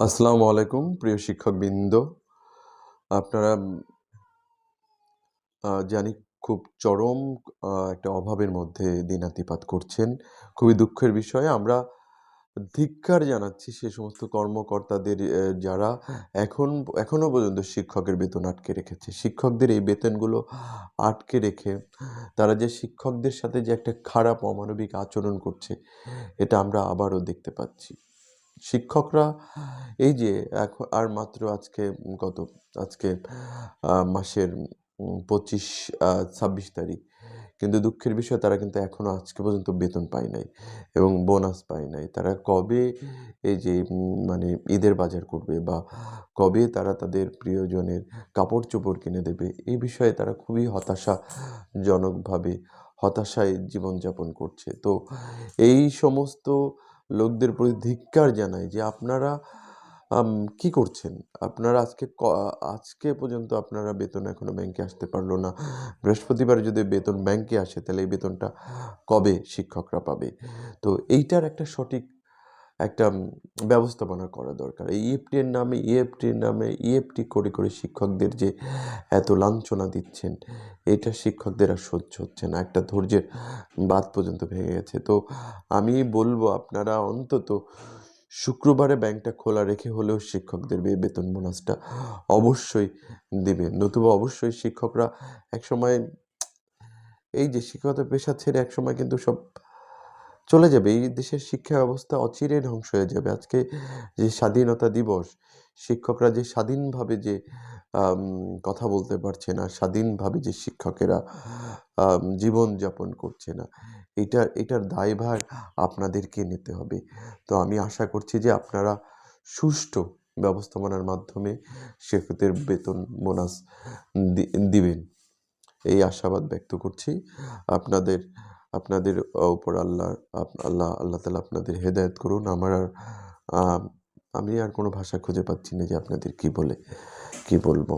আসসালামু আলাইকুম প্রিয় শিক্ষকবৃন্দ। আপনারা জানি খুব চরম একটা অভাবের মধ্যে দিনাতিপাত করছেন। খুবই দুঃখের বিষয়। আমরা ধিক্কার জানাচ্ছি সে সমস্ত কর্মকর্তাদের যারা এখনো পর্যন্ত শিক্ষকের বেতন আটকে রেখেছে। শিক্ষকদের এই বেতনগুলো আটকে রেখে তারা যে শিক্ষকদের সাথে যে একটা খারাপ অমানবিক আচরণ করছে, এটা আমরা আবারও দেখতে পাচ্ছি। শিক্ষকরা এই যে আর মাত্র আজকে কত? আজকে মাসের ২৫ ২৬ তারিখ। কিন্তু দুঃখের বিষয় তারা কিন্তু এখনো আজকে পর্যন্ত বেতন পায় নাই এবং বোনাস পায় নাই। তারা কবে এই যে মানে ঈদের বাজার করবে বা কবে তারা তাদের প্রিয়জনের কাপড়-চোপড় কিনে দেবে, এই বিষয়ে তারা খুবই হতাশাজনকভাবে হতাশায় জীবনযাপন করছে। তো এই সমস্ত লোকদের প্রতি ধিক্কার জানাই যে আপনারা কি করছেন? আপনারা আজকে পর্যন্ত আপনারা বেতন এখনো ব্যাংকে আসতে পারল না। বৃহস্পতিবার যদি বেতন ব্যাংকে আসে তাহলে এই বেতনটা কবে শিক্ষকরা পাবে? তো এইটার একটা সঠিক একটা ব্যবস্থাপনা করা দরকার। এই ইএফটি করে শিক্ষকদের যে এত লাঞ্ছনা দিচ্ছেন, এটা শিক্ষকদের আর সহ্য হচ্ছে না। একটা ধৈর্যের বাঁধ পর্যন্ত ভেঙে গেছে। তো আমি বলব আপনারা অন্তত শুক্রবারে ব্যাংকটা খোলা রেখে হলেও শিক্ষকদের বেতন বোনাসটা অবশ্যই দিবেন। নতুবা অবশ্যই শিক্ষকরা একসময় এই যে শিক্ষকতা পেশা ছেড়ে একসময় কিন্তু সব চলে যাবে। এই দেশের শিক্ষা ব্যবস্থা অচিরে ধ্বংস হয়ে যাবে। আজকে যে স্বাধীনতা দিবস, শিক্ষকরা যে স্বাধীনভাবে যে আম কথা বলতে পারছে না, স্বাধীনভাবে যে শিক্ষকেরা জীবনযাপন করছে না, এটার দায়ভার আপনাদেরকে নিতে হবে। তো আমি আশা করছি যে আপনারা সুষ্ঠু ব্যবস্থাপনার মাধ্যমে শিক্ষকদের বেতন বোনাস দি দিবেন। এই আশাবাদ ব্যক্ত করছি। আপনাদের আপনাদের উপর আল্লাহ তাআলা আপনাদের হেদায়েত করুন। আ আমি আর কোনো ভাষা খুঁজে পাচ্ছি না যে আপনাদের কি বলবো।